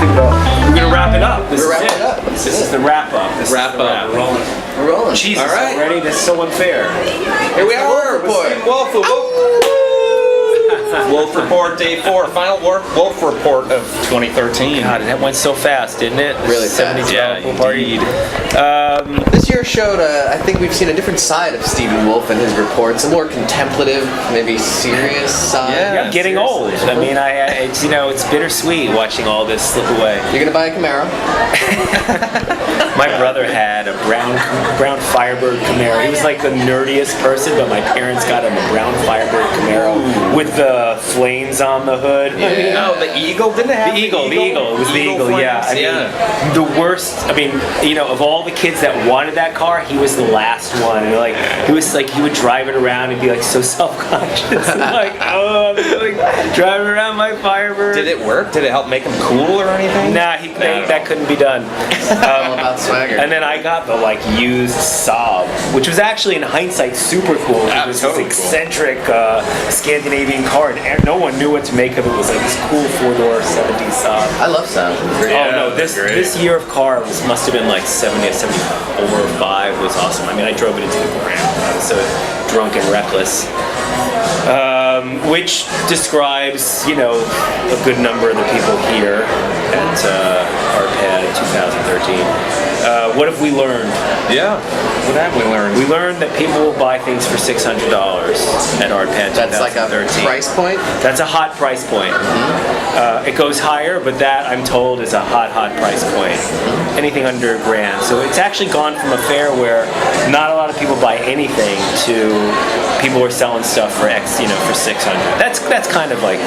We're gonna wrap it up. We're wrapping it up. This is the wrap up. Wrap up. We're rolling. We're rolling. Jesus, All right. already? That's so unfair. Here we are. Wolf Report Day 4. Final Wolf Report of 2013. God, that went so fast, didn't it? Really fast. 70s Yeah, pool party. This year showed, I think we've seen a different side of Stephen Wolf and his reports, a more contemplative, maybe serious side. Yeah. I'm getting old. I mean, it's, it's bittersweet watching all this slip away. You're gonna buy a Camaro? My brother had a brown Firebird Camaro. He was like the nerdiest person, but my parents got him a brown Firebird Camaro with the flames on the hood. Yeah. Oh, the Eagle? Didn't it have The Eagle. It was the Eagle, yeah. I mean, the worst, of all the kids that wanted that car, he was the last one. And he would drive it around and be like so self-conscious. And like, oh, I'm driving around my Firebird. Did it work? Did it help make him cool or anything? Nah, that couldn't be done. All about swagger. And then I got the used Saab, which was actually in hindsight super cool. It was totally this eccentric Scandinavian car, and no one knew what to make of it. It was like this cool 4-door 70s Saab. I love sound. Oh no, this year of car must have been like 70 or 74 or 5 was awesome. I mean, I drove it into the ground. I was so drunk and reckless. Which describes, a good number of the people here at ArtPad 2013. What have we learned? Yeah. What have we learned? We learned that people will buy things for $600 at ArtPad 2013. That's like a price point? That's a hot price point. It goes higher, but that, I'm told, is a hot price point. Anything under $1,000. So it's actually gone from a fair where not a lot of people buy anything to people who are selling stuff for for $600. That's kind of like,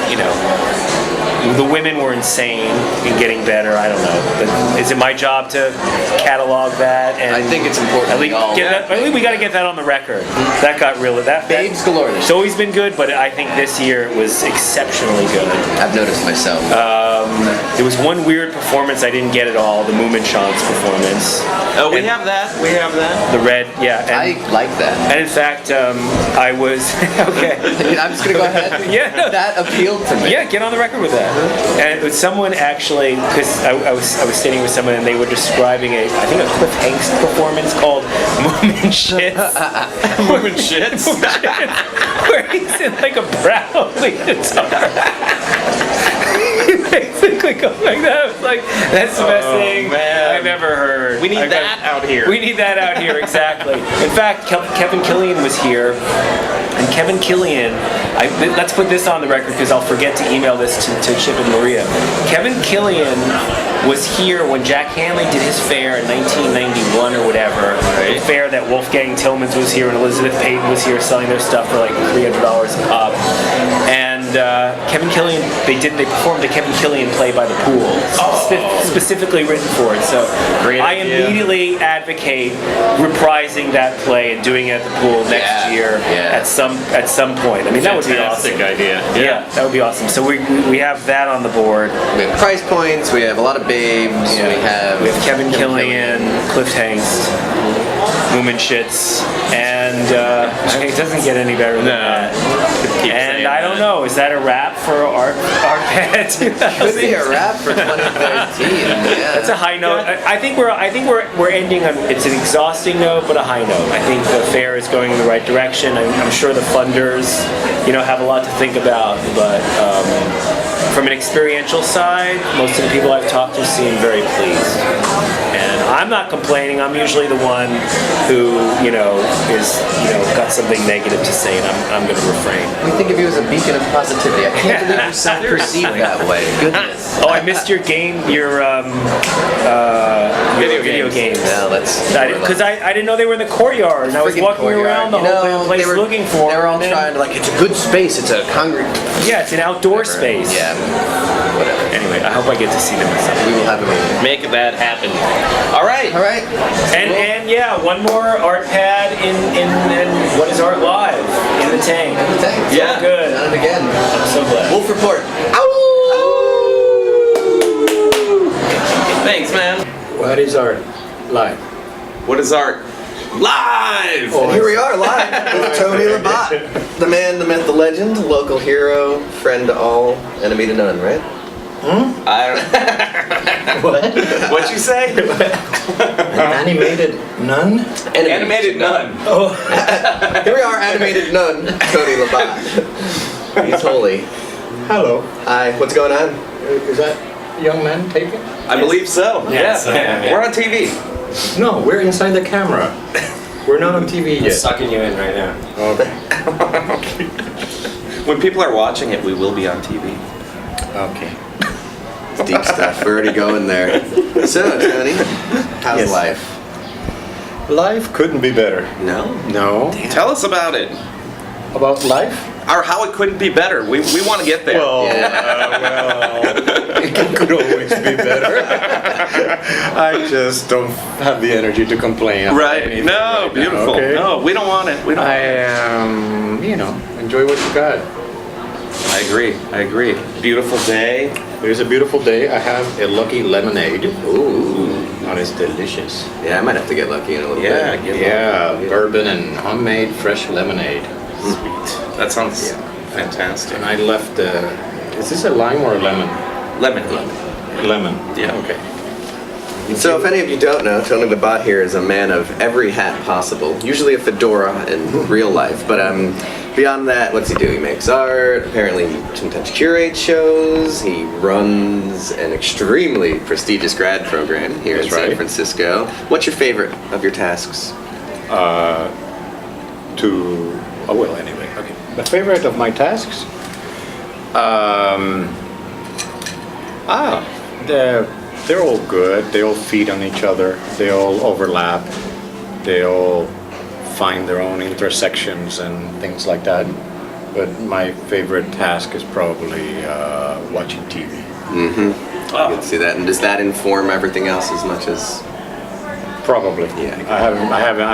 the women were insane in getting better. I don't know. But is it my job to catalog that? And I think it's important. at least we got to get that on the record. That got really Babes galore. It's always been good, but I think this year it was exceptionally good. I've noticed myself. There was one weird performance I didn't get at all. The Moominchance performance. Oh, we have that. The red, yeah. I like that. And in fact, I was okay. I'm just gonna go ahead. Yeah, no. That appealed to me. Yeah, get on the record with that. And it was someone actually, because I was sitting with someone and they were describing I think a Cliff Hanks performance called Moominshits. Moominshits? Where he's in like a brown lead guitar. Basically going like that. I was like, that's the best thing I've ever heard. We need that out here. We need that out here, exactly. In fact, Kevin Killian was here. And Kevin Killian, let's put this on the record because I'll forget to email this to Chip and Maria. Kevin Killian was here when Jack Hanley did his fair in 1991 or whatever. The fair that Wolfgang Tillmans was here and Elizabeth Payton was here selling their stuff for like $300 a pop. And Kevin Killian, they performed a Kevin Killian play by the pool, specifically written for it. So I immediately advocate reprising that play and doing it at the pool next year at some point. I mean, that would be awesome. Fantastic idea. Yeah, that would be awesome. So we have that on the board. We have price points. We have a lot of babes. Yeah. We have Kevin Killian, Cliff Hanks, Moominshits, and it doesn't get any better than that. And I don't know, is that a wrap for ArtPad 2000? Could be a wrap for 2013. Yeah. That's a high note. I think we're ending on, it's an exhausting note, but a high note. I think the fair is going in the right direction. I'm sure the funders, have a lot to think about, but from an experiential side, most of the people I've talked to seem very pleased. And I'm not complaining. I'm usually the one who, is, got something negative to say, and I'm going to refrain. We think of you as a beacon of positivity. I can't believe you're self-perceived that way. Goodness. Oh, I missed your video games. No, that's because I didn't know they were in the courtyard, and I was walking around the whole place looking for them. They were all trying to it's a good space. It's a congregation. Yeah, it's an outdoor space. Yeah. Whatever. Anyway, I hope I get to see them myself. We will have a meeting. Make that happen. All right. And yeah, one more ArtPad in What is Art Live in the tank. Yeah. Good. Done it again. I'm so glad. Wolf Report. Ow! Thanks, man. What is Art Live? What is Art Live? And here we are live with Tony Labatt, the man, the myth, the legend, local hero, friend to all, enemy to none, right? I don't. What'd you say? An animated nun? Animated nun. Here we are, animated nun, Cody Labat. He's holy. Hello. Hi, what's going on? Is that young man taken? I believe so. Yes, yeah. I am, yeah. We're on TV. No, we're inside the camera. We're not on TV I'm yet. sucking you in right now. Okay. When people are watching it, we will be on TV. Okay. It's deep stuff. We're already going there. So, Tony, how's Yes. life? Life couldn't be better. No? No. Tell us about it, About life? or how it couldn't be better. We want to get there. Well, it could always be better. I just don't have the energy to complain. about right? anything No, right now, beautiful. okay? No, we don't want it. We don't. Enjoy what you got. I agree. Beautiful day. It is a beautiful day. I have a lucky lemonade. Ooh. That is delicious. Yeah, I might have to get lucky in a little Yeah, bit. Yeah, bourbon and homemade fresh lemonade. Sweet. That sounds fantastic. And I left. Is this a lime or a lemon? Lemon. Lemon. Yeah. Okay. So if any of you don't know, Tony Labat here is a man of every hat possible. Usually a fedora in real life, but beyond that, what's he do? He makes art, apparently he sometimes curates shows, he runs an extremely prestigious grad program here in That's San right. Francisco. What's your favorite of your tasks? Anyway, okay. The favorite of my tasks? They're all good. They all feed on each other. They all overlap. They all find their own intersections and things like that. But my favorite task is probably watching TV. You can see that. And does that inform everything else as much as... Probably. Yeah. I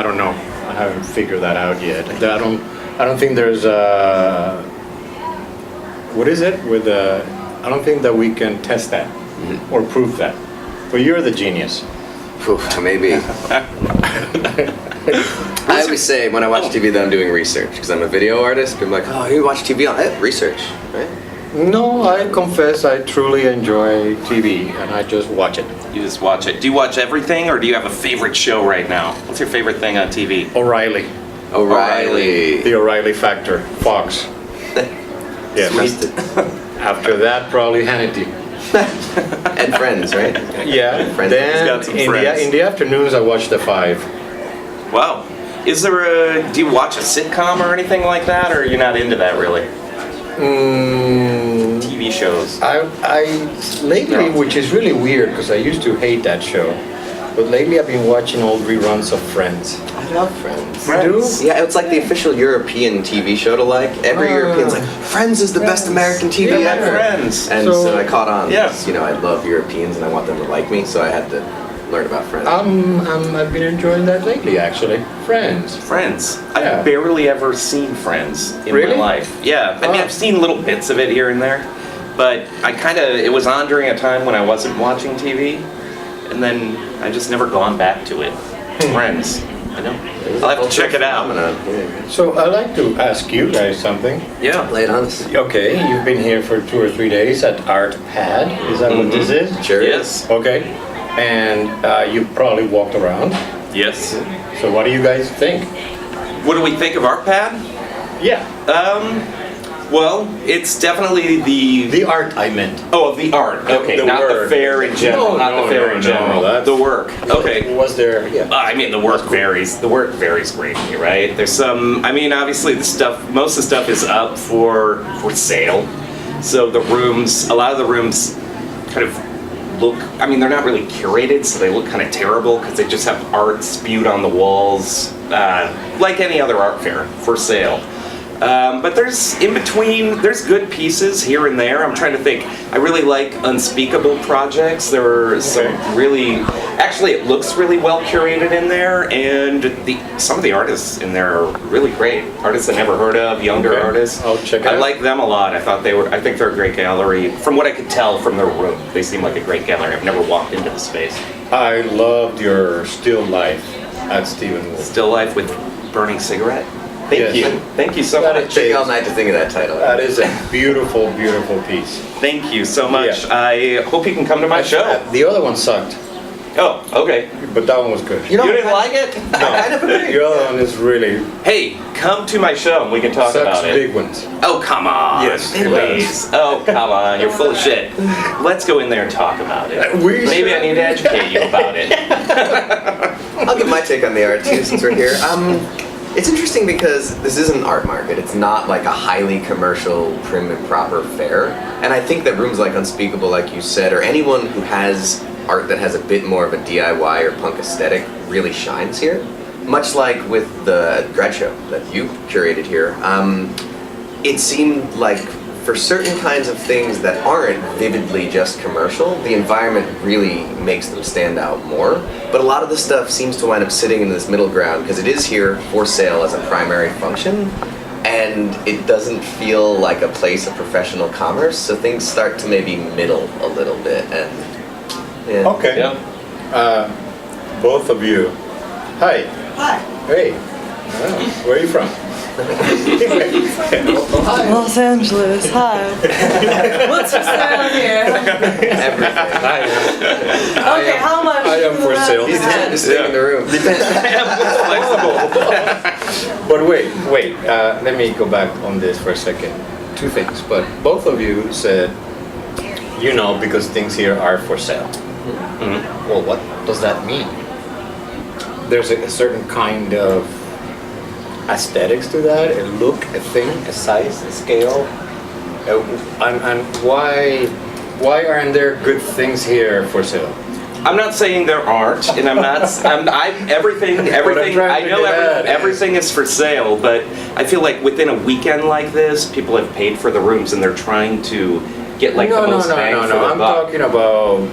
don't know. I haven't figured that out yet. I don't think there's what is it with I don't think that we can test that or prove that. But you're the genius. Phew, maybe. I always say when I watch TV that I'm doing research because I'm a video artist. I'm like, oh, you watch TV on research, right? No, I confess I truly enjoy TV and I just watch it. You just watch it. Do you watch everything, or do you have a favorite show right now? What's your favorite thing on TV? O'Reilly. O'Reilly. The O'Reilly Factor. Fox. Yes. After that, probably Hannity. And Friends, right? Yeah. Friends. He's Then got some in friends. the afternoons, I watch The Five. Wow. Is there do you watch a sitcom or anything like that, or you're not into that really? TV shows. I lately, which is really weird because I used to hate that show, but lately I've been watching old reruns of Friends. I love Friends. Friends. Yeah, it's like the official European TV show to like. Every European's like, Friends is the best American TV Yeah, ever. Friends. And So- so I caught on. Yes. You know, I love Europeans and I want them to like me, so I had to learn about Friends. I've been enjoying that lately, actually. Friends. Friends. Yeah. I've barely ever seen Friends in Really? my life. Yeah, I mean, Oh. I've seen little bits of it here and there, but it was on during a time when I wasn't watching TV, and then I just never gone back to it. Friends. I know. I'll have to check it out. Phenomenon. So I'd like to ask you guys something. Yeah. Lay it on us. Okay, you've been here for 2 or 3 days at ArtPad. Is that what this is? Sure. Yes. Okay. And you probably walked around. Yes. So what do you guys think? What do we think of ArtPad? Yeah. Well, it's definitely The art I meant. of the art. Okay, The not the word. fair in general. No, not no, the fair no, in no, general. that's- The work. Okay. Was there? Yeah. I mean, the work varies. The work varies greatly, right? There's some. I mean, obviously, most of the stuff is up for sale. So a lot of the rooms, kind of look. I mean, they're not really curated, so they look kind of terrible because they just have art spewed on the walls, like any other art fair for sale. But there's in between, there's good pieces here and there. I'm trying to think. I really like Unspeakable projects. There were some actually it looks really well curated in there, and some of the artists in there are really great. Artists I never heard of, younger Okay. artists. I'll check it I out. like them a lot. I think they're a great gallery. From what I could tell from their room, they seem like a great gallery. I've never walked into the space. I loved your still life at Stephen Wolf. Still life with burning cigarette. Thank you. Thank you so Got much. it. Took you all night to think of that title. That is a beautiful, beautiful piece. Thank you so much. Yeah. I hope you can come to my show. The other one sucked, Oh, okay. but that one was good. You know, You didn't like it? I kind of agree. The other one is really Hey, come to my show and we can talk sucks about it. big ones. Oh, come on. Yes, it Please. Oh, come on. You're full of shit. Let's go in there and talk about it. We Maybe should. I need to educate you about it. I'll give my take on the art too, since we're here. It's interesting because this is an art market. It's not like a highly commercial, prim and proper fair. And I think that rooms like Unspeakable, like you said, or anyone who has art that has a bit more of a DIY or punk aesthetic really shines here. Much like with the grad show that you curated here. It seemed like for certain kinds of things that aren't vividly just commercial, the environment really makes them stand out more. But a lot of the stuff seems to wind up sitting in this middle ground because it is here for sale as a primary function, and it doesn't feel like a place of professional commerce, so things start to maybe middle a little bit. And yeah. Okay. Yeah. Both of you. Hi. Hi. Hey. Oh, where are you from? Los Angeles. Hi. What's for sale here? Everything. Okay, how much? I am for sale. He's the gentest thing in the room. But wait. Let me go back on this for a second. Two things. But both of you said, because things here are for sale. Mm-hmm. Well, what does that mean? There's a certain kind of aesthetics to that, a look, a thing, a size, a scale. And why aren't there good things here for sale? I'm not saying there aren't, and everything. I know everything is for sale, but I feel like within a weekend like this, people have paid for the rooms and they're trying to get like the most bang for the I'm buck. talking about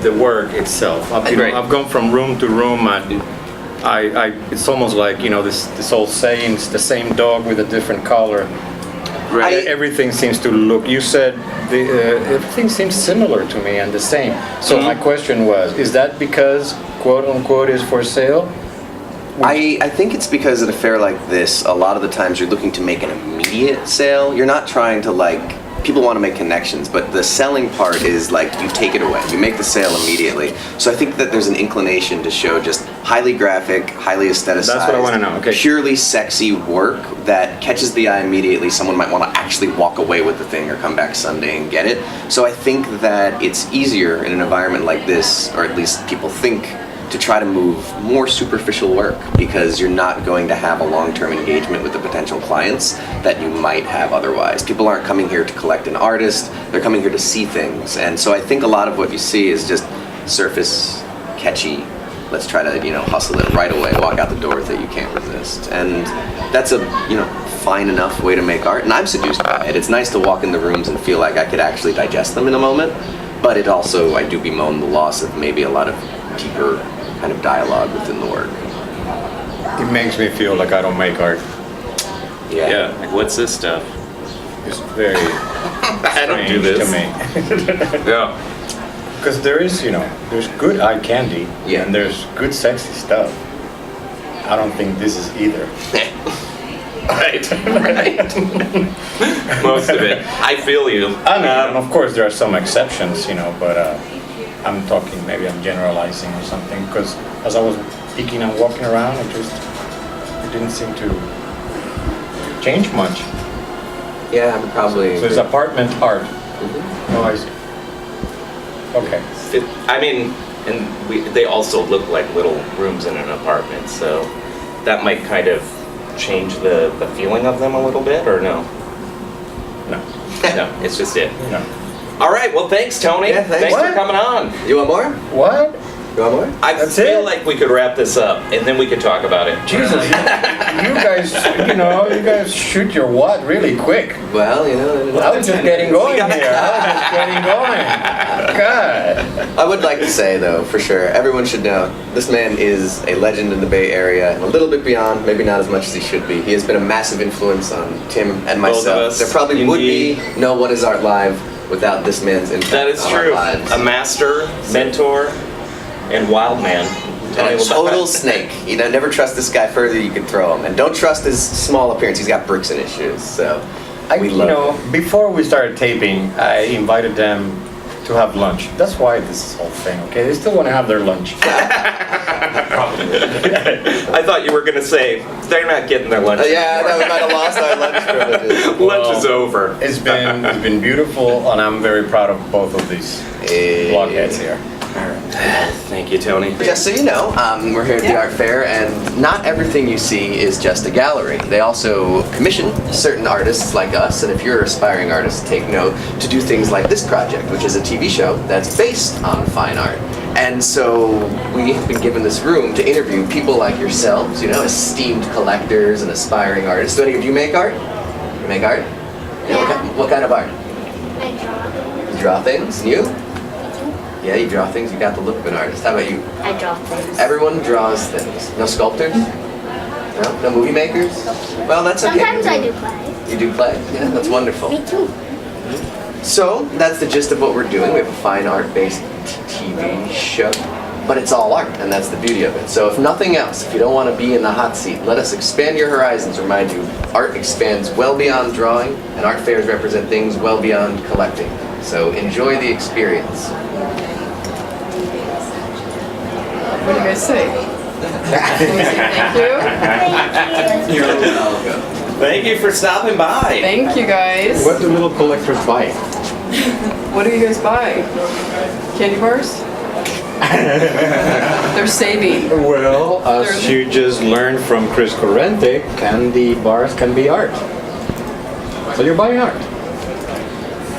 the work itself. I've gone from room to room, and it's almost like this old saying, it's the same dog with a different color. Right. Everything seems to look. You said everything seems similar to me and the same. So my question was: is that because quote unquote is for sale? I think it's because at a fair like this, a lot of the times you're looking to make an immediate sale. You're not trying to people want to make connections, but the selling part is you take it away. You make the sale immediately. So I think that there's an inclination to show just highly graphic, highly aestheticized, That's what I wanna know, okay. purely sexy work that catches the eye immediately. Someone might want to actually walk away with the thing or come back Sunday and get it. So I think that it's easier in an environment like this, or at least people think, to try to move more superficial work because you're not going to have a long-term engagement with the potential clients that you might have otherwise. People aren't coming here to collect an artist, they're coming here to see things. And so I think a lot of what you see is just surface, catchy, let's try to, hustle it right away, walk out the door with it, you can't resist. And that's a, fine enough way to make art, and I'm seduced by it. It's nice to walk in the rooms and feel like I could actually digest them in a moment, but it also, I do bemoan the loss of maybe a lot of deeper kind of dialogue within the work. It makes me feel like I don't make art. Yeah, like what's this stuff? It's very I don't do strange this. to me. Yeah. Because there's good eye candy, Yeah. and there's good sexy stuff. I don't think this is either. Right. Most of it. I feel you. I mean, and of course there are some exceptions, but I'm talking, maybe I'm generalizing or something, because as I was peeking and walking around, it didn't seem to change much. Yeah, I'm probably. So it's apartment art. Oh, I see. Okay. I mean, and they also look like little rooms in an apartment, so that might kind of change the feeling of them a little bit, or no? No. No, it's just it. No. All right, well, thanks, Tony. Yeah, thanks. Thanks for What? coming on. You want more? What? You want more? I That's feel it? like we could wrap this up, and then we could talk about it. Jesus, you guys shoot your wad really quick. Well, I was just getting going here. God. I would like to say, though, for sure, everyone should know, this man is a legend in the Bay Area, and a little bit beyond, maybe not as much as he should be. He has been a massive influence on Tim and Both of myself. us, There probably would indeed. be no What Is Art Live without this man's impact That is on our true. lives. A master, mentor, and wild man. And a total snake. You know, never trust this guy further you can throw him. And don't trust his small appearance. He's got bricks in his shoes. So we love him. Before we started taping, I invited them to have lunch. That's why this whole thing, okay? They still want to have their lunch. I thought you were going to say they're not getting their lunch. Yeah, no, we might have lost our lunch privileges. Lunch is over. It's been beautiful, and I'm very proud of both of these blockheads here. Thank you, Tony. Just so you know, we're here at the art fair, and not everything you see is just a gallery. They also commission certain artists like us, and if you're an aspiring artist, take note, to do things like this project, which is a TV show that's based on fine art. And so we have been given this room to interview people like yourselves, you know, esteemed collectors and aspiring artists. Do any of you make art? You make art? Yeah. What kind of art? I draw. You draw things? And you? Yeah, you draw things. You got the look of an artist. How about you? I draw things. Everyone draws things. No sculptors? No? No movie makers? Well, that's okay. Sometimes I do play. You do play? Yeah, that's wonderful. Me too. So, that's the gist of what we're doing. We have a fine art-based TV show, but it's all art, and that's the beauty of it. So if nothing else, if you don't want to be in the hot seat, let us expand your horizons. Remind you, art expands well beyond drawing, and art fairs represent things well beyond collecting. So enjoy the experience. What do you guys say? Can we say thank you? You're welcome. Thank you for stopping by. Thank you guys. What do little collectors buy? What do you guys buy? Candy bars? They're saving. Well, as you just learned from Chris Corrente, candy bars can be art. So you're buying art.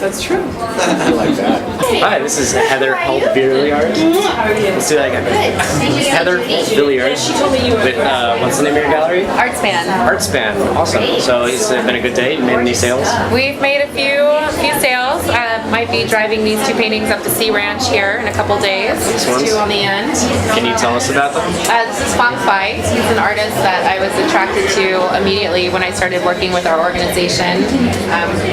That's true. I like that. Hi, this is Heather Holt-Villiard. Let's do that again. Heather Holt-Villiard with, what's the name of your gallery? ArtSpan. ArtSpan. Awesome. So it's been a good day. You made any sales? We've made a few sales. Might be driving these two paintings up to Sea Ranch here in a couple days. These ones? Two on the end. Can you tell us about them? This is Fong Fai. He's an artist that I was attracted to immediately when I started working with our organization.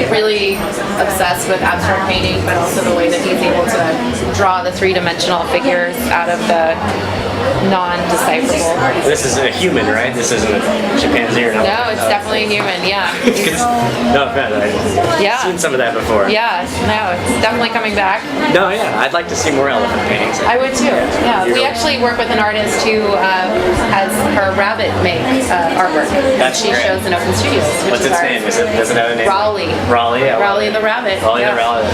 Really obsessed with abstract painting, but also the way that he's able to draw the three-dimensional figures out of the non-decipherable. This is a human, right? This isn't a chimpanzee or No, it's definitely human, yeah. No offense, I've seen some of that before. Yeah, no, it's definitely coming back. No, yeah, I'd like to see more elephant paintings. I would too. Yeah, we actually work with an artist who has her rabbit make artwork. That's she great. shows in Open Studios. What's its name? Does it have a name? Raleigh. Raleigh, yeah. Raleigh the rabbit. Raleigh yeah. the rabbit.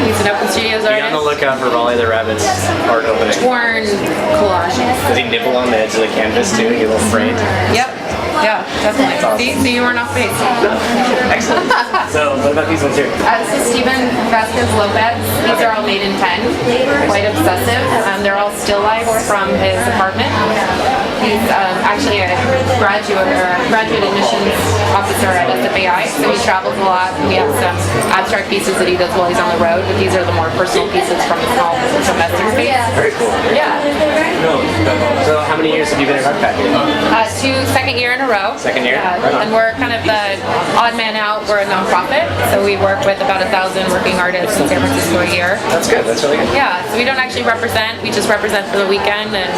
He's an Open Studios Be artist. on the lookout for Raleigh the rabbit's art opening. Torn collages. Does he nibble on the edge of the canvas too? Get a little frayed? Yep. Yeah, definitely. See, you weren't off base. Excellent. So, what about these ones here? This is Steven Vasquez Lopez. These are all made in pen. Quite obsessive. They're all still lifes from his apartment. He's actually a graduate admissions officer at SFAI, so he travels a lot. We have some abstract pieces that he does while he's on the road, but these are the more personal pieces from his home domestic space. Very cool. Yeah. So, how many years have you been at ArtPad? Second year in a row. Second year? Yeah. Right on. And we're kind of the odd man out. We're a nonprofit, so we work with about 1,000 working artists in San Francisco a year. That's good. That's really good. Yeah, so we don't actually represent, we just represent for the weekend, and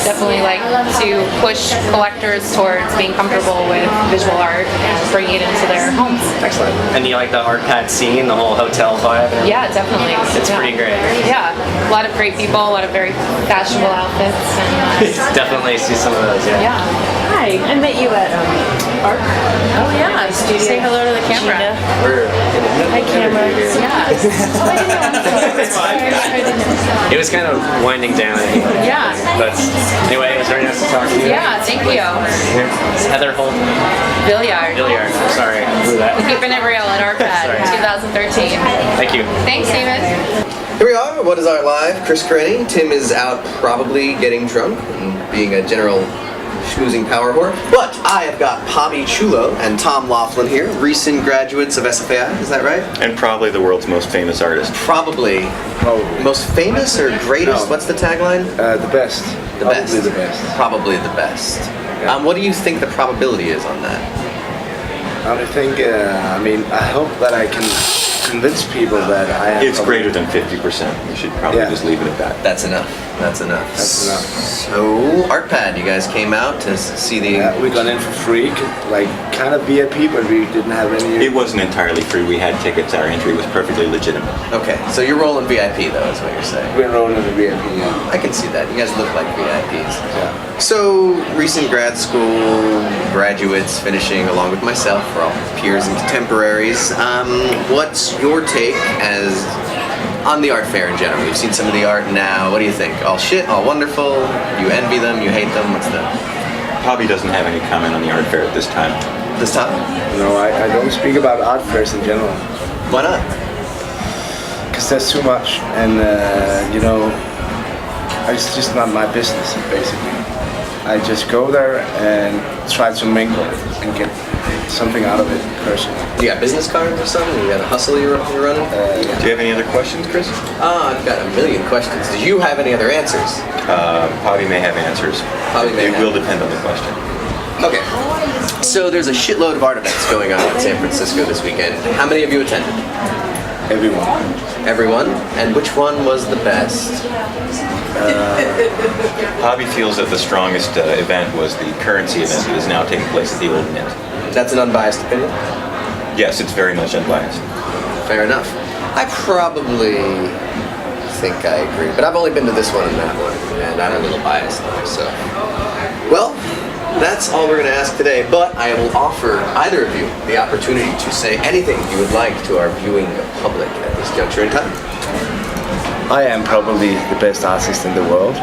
definitely like to push collectors towards being comfortable with visual art and bringing it into their homes. Excellent. And you like the ArtPad scene, the whole hotel vibe? Yeah, definitely. It's pretty great. Yeah, a lot of great people, a lot of very fashionable outfits. And, Definitely see some of those, yeah. yeah. Hi, I met you at Art. Oh yeah, studio. say hello to the camera. We're Hi, camera. Yeah. It was kind of winding down anyway. Yeah. But anyway, it was very nice to talk to you. Yeah, thank you. Heather Holt Villiard. Villiard. Sorry, I blew that. Keeping it real at ArtPad Sorry. 2013. Thank you. Thanks, Steven. Here we are, What is Art Live? Chris Corrente. Tim is out probably getting drunk and being a general schmoozing power whore. But I have got Pavi Chulo and Tom Laughlin here, recent graduates of SFAI, is that right? And probably the world's most famous artist. Probably. Most famous or greatest? No. What's the tagline? The best. The best. Probably the best. Probably the best. What do you think the probability is on that? I think, I hope that I can convince people that I am. It's greater than 50%. We should probably Yeah. just leave it at that. That's enough. That's enough. That's enough. So, ArtPad, you guys came out to see the. Yeah, we got in for free, like kind of VIP, but we didn't have any. It wasn't entirely free. We had tickets. Our entry was perfectly legitimate. Okay, so you're rolling VIP though, is what you're saying. We're rolling in the VIP. Yeah. I can see that. You guys look like VIPs. Yeah. So, recent grad school graduates finishing along with myself, we're all peers and contemporaries. What's your take as on the art fair in general? We've seen some of the art now. What do you think? All shit, all wonderful? You envy them? You hate them? What's the Bobby doesn't have any comment on the art fair at this time. this time? No, I don't speak about art fairs in general. Why not? Because there's too much, and you know, it's just not my business, basically. I just go there and try to mingle and get something out of it personally. You got business cards or something? You got a hustle you're running? Do you have any other questions, Chris? I've got a million questions. Do you have any other answers? Bobby may have answers. Probably may It have. will depend on the question. Okay. So there's a shitload of art events going on in San Francisco this weekend. How many of you attended? Everyone. Everyone? And which one was the best? Bobby feels that the strongest event was the currency event that is now taking place at the Old Mint. That's an unbiased opinion? Yes, it's very much unbiased. Fair enough. I probably think I agree, but I've only been to this one and that one, and I'm a little biased though, so. Well, that's all we're going to ask today, but I will offer either of you the opportunity to say anything you would like to our viewing public at this juncture in time. I am probably the best artist in the world.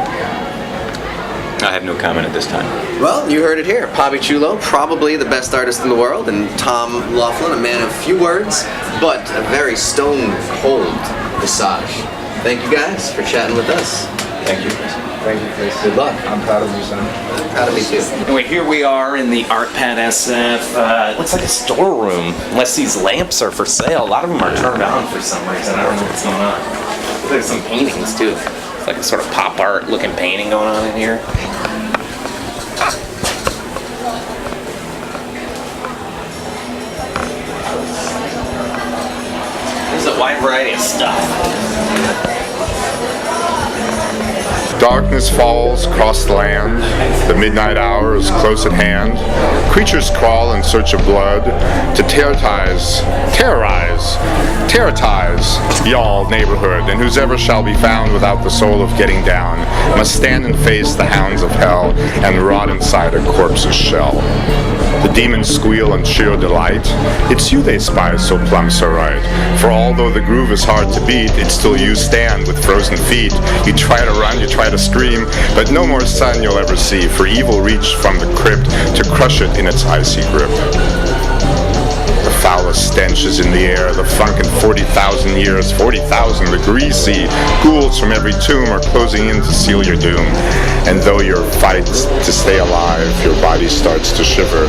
I have no comment at this time. Well, you heard it here. Bobby Chulo, probably the best artist in the world, and Tom Laughlin, a man of few words, but a very stone-cold visage. Thank you guys for chatting with us. Thank you, Chris. Thank you, Chris. Good luck. I'm proud of you, son. Proud of me too. Anyway, here we are in the ArtPadSF. It looks like a storeroom, unless these lamps are for sale. A lot of them are turned on for some reason. I don't know what's going on. There's some paintings too. It's like a sort of pop art looking painting going on in here. There's a wide variety of stuff. Darkness falls across the land. The midnight hour is close at hand. Creatures crawl in search of blood to terrorize y'all neighborhood, and whosoever shall be found without the soul of getting down must stand and face the hounds of hell and rot inside a corpse's shell. The demons squeal in sheer delight. It's you they spy so plumb so right. For although the groove is hard to beat, it's still you stand with frozen feet. You try to run, you try to scream, but no more sun you'll ever see, for evil reached from the crypt to crush it in its icy grip. The foulest stench is in the air, the funk in 40,000 years, 40,000 the greasy ghouls from every tomb are closing in to seal your doom. And though your fights to stay alive, your body starts to shiver,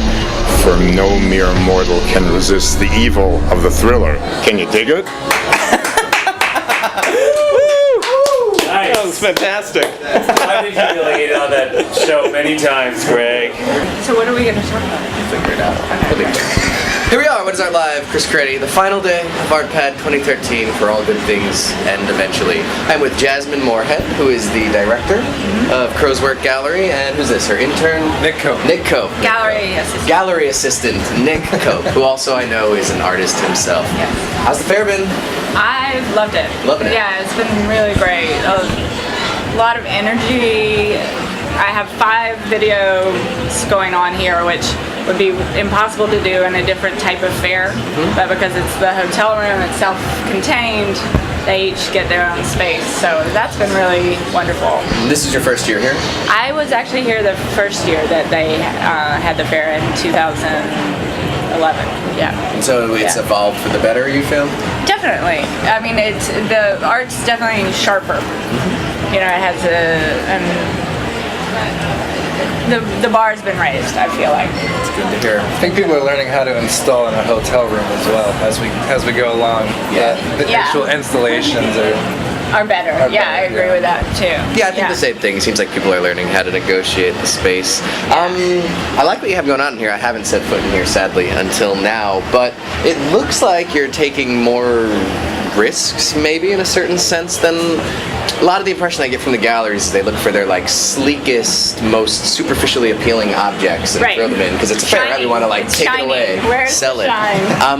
for no mere mortal can resist the evil of the thriller. Can you dig it? Nice. That was fantastic. I've been humiliated on that show many times, Greg. So what are we gonna talk about? Figure it out. Here we are, What is Art Live? Chris Creddy, the final day of ArtPad 2013 for all good things end eventually. I'm with Jasmine Moorhead, who is the director of Crow's Work Gallery, and who's this, her intern? Nick Cope. Nick Cope. Gallery assistant. Gallery assistant Nick Cope, who also I know is an artist himself. Yes. How's the fair been? I've loved it. Loving it. Yeah, it's been really great. A lot of energy. I have 5 videos going on here, which would be impossible to do in a different type of fair, but because it's the hotel room, it's self-contained, they each get their own space, so that's been really wonderful. This is your first year here? I was actually here the first year that they had the fair in 2011, yeah. And so it's Yeah. evolved for the better, you feel? Definitely. I mean, the art's definitely sharper. You know, it has the bar's been raised, I feel like. It's good to hear. I think people are learning how to install in a hotel room as well as we go along. Yeah. The Yeah. actual installations are are better. Yeah, I agree with that too. Yeah, I think the same thing. It seems like people are learning how to negotiate the space. I like what you have going on in here. I haven't set foot in here, sadly, until now, but it looks like you're taking more risks, maybe, in a certain sense, than a lot of the impression I get from the galleries is they look for their like sleekest, most superficially appealing objects and throw them in because it's fair. They want to like take it away, sell it.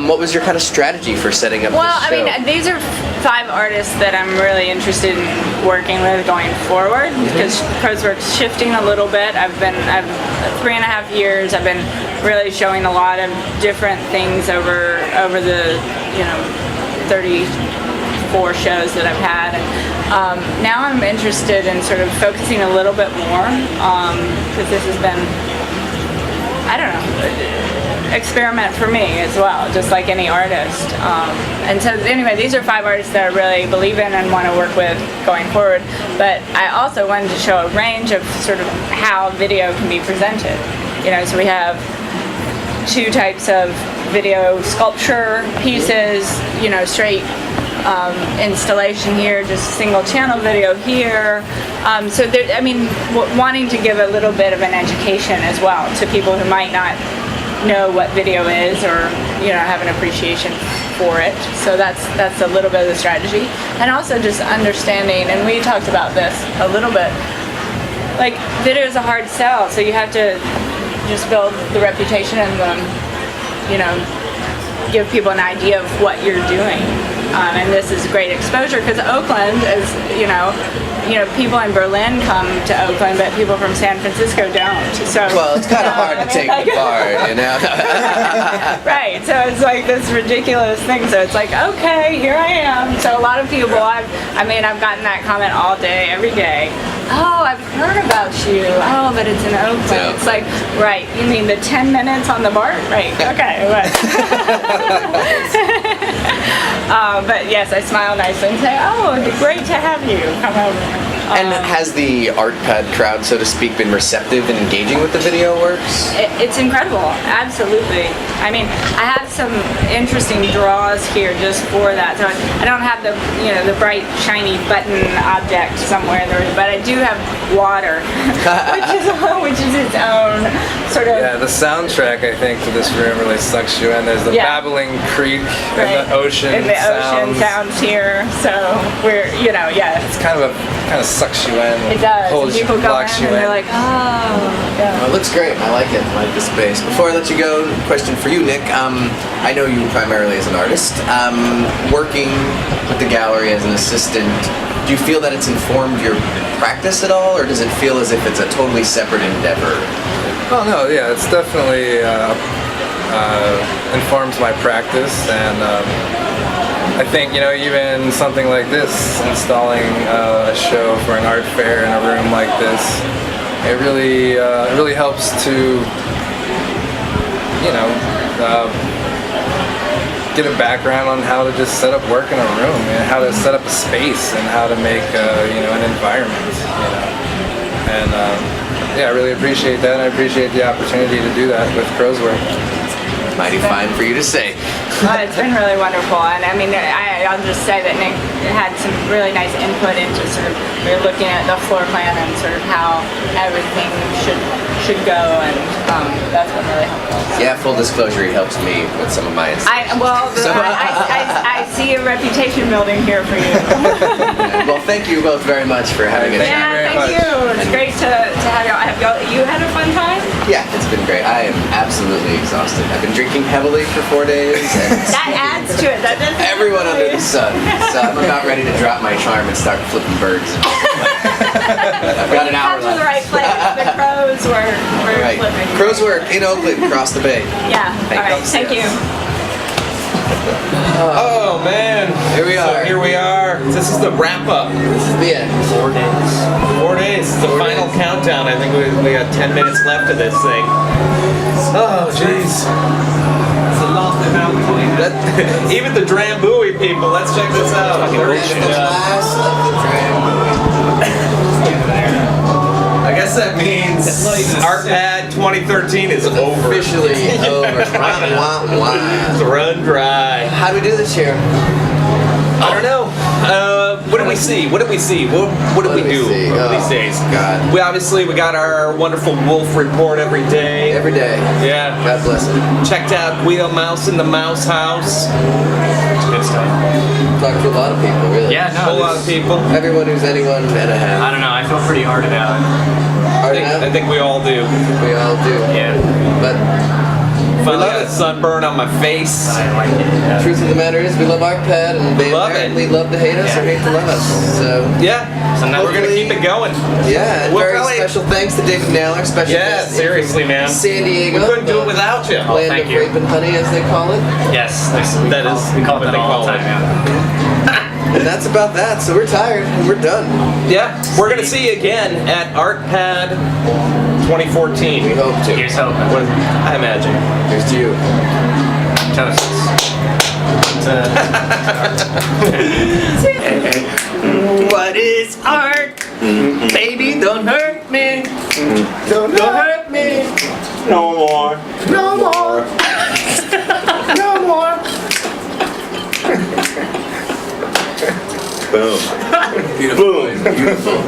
What was your kind of strategy for setting up this show? I mean, these are 5 artists that I'm really interested in working with going forward because Crozework's shifting a little bit. I've 3.5 years. I've been really showing a lot of different things over the 34 shows that I've had. Now I'm interested in sort of focusing a little bit more because this has been, I don't know, experiment for me as well, just like any artist. And so anyway, these are 5 artists that I really believe in and want to work with going forward. But I also wanted to show a range of sort of how video can be presented. So we have 2 types of video sculpture pieces, straight installation here, just single channel video here. So there, wanting to give a little bit of an education as well to people who might not know what video is or have an appreciation for it. So that's a little bit of the strategy, and also just understanding. And we talked about this a little bit. Like, video is a hard sell, so you have to just build the reputation and give people an idea of what you're doing. And this is great exposure because Oakland is, people in Berlin come to Oakland, but people from San Francisco don't. So well, it's kind of hard to take apart, Right. So it's like this ridiculous thing. So it's like, okay, here I am. So a lot of people, I've gotten that comment all day, every day. Oh, I've heard about you. Oh, but it's in Oakland. Yeah. It's like, right, you mean the 10 minutes on the BART? Right, okay. But yes, I smile nicely and say, oh, it'd be great to have you come over. And has the ArtPad crowd, so to speak, been receptive and engaging with the video works? It's incredible, absolutely. I have some interesting draws here just for that. So I don't have the bright shiny button object somewhere, but I do have water, which is its own sort of. Yeah, the soundtrack I think to this room really sucks you in. There's the babbling creek and the ocean and the ocean sounds here. So we're it's kind of sucks you in. It does. Holds and people you, go blocks in you and they're in. like, oh. Yeah. Well, it looks great. I like it. I like the space. Before I let you go, question for you, Nick. I know you primarily as an artist. Working with the gallery as an assistant, do you feel that it's informed your practice at all, or does it feel as if it's a totally separate endeavor? Oh no, yeah, it's definitely informs my practice, and I think even something like this, installing a show for an art fair in a room like this, it really helps to get a background on how to just set up work in a room and how to set up a space and how to make an environment. And I really appreciate that, and I appreciate the opportunity to do that with Crozework. Mighty fine for you to say. It's been really wonderful, and I'll just say that Nick had some really nice input into sort of we're looking at the floor plan and sort of how everything should go, and that's been really helpful. Yeah, full disclosure, he helps me with some of my installations. I see a reputation building here for you. Well, thank you both very much for having us. Yeah, thank you. It's great to have y'all. You had a fun time? Yeah, it's been great. I am absolutely exhausted. I've been drinking heavily for 4 days. That adds to it. That doesn't. Everyone under the sun. So I'm about ready to drop my charm and start flipping birds. I've got an hour left. To the right place. The crows were flipping. Crozework in Oakland, across the bay. Yeah. All right. Thank you. Oh man, here we are. So here we are. This is the wrap up. This is the end. 4 days. 4 days. It's the final countdown. I think we got 10 minutes left of this thing. Oh jeez. It's the last amount of time. Even the Drambuie people. Let's check this out. I guess that means ArtPad 2013 is over. Officially over. It's run dry. How do we do this here? I don't know. what do we see? What do we see? What do we do these days? God. We got our wonderful wolf report every day. Every day. Yeah. God bless him. Checked out Guido Mouse in the Mouse House. Good stuff. Talked to a lot of people, really. Yeah, A no. whole lot of people. Everyone who's anyone and a half. I don't know. I feel pretty hard about it. I think we all do. We all do. Yeah. But Finally got a sunburn on my face. I like it. Yeah. truth of the matter is, we love ArtPad, and they Love it. apparently love to hate us or hate to love us. So Yeah. Sometimes We're gonna keep it going. yeah, and We'll very probably- special thanks to David Naylor. Special Yeah, guest seriously, from man. San Diego. We couldn't do it the without you. Oh, Land thank of you. rape and honey, as they call it. Yes, we That call, is we call what it they that all call the it. time. Yeah. And that's about that. So we're tired and we're done. Yeah. We're gonna see you again at ArtPad 2014. We hope to. Here's hoping. I imagine. Here's to you. Toasts. What is art? Baby, don't hurt me. Don't hurt me. No more. No more. No more. Boom. Beautiful. Beautiful.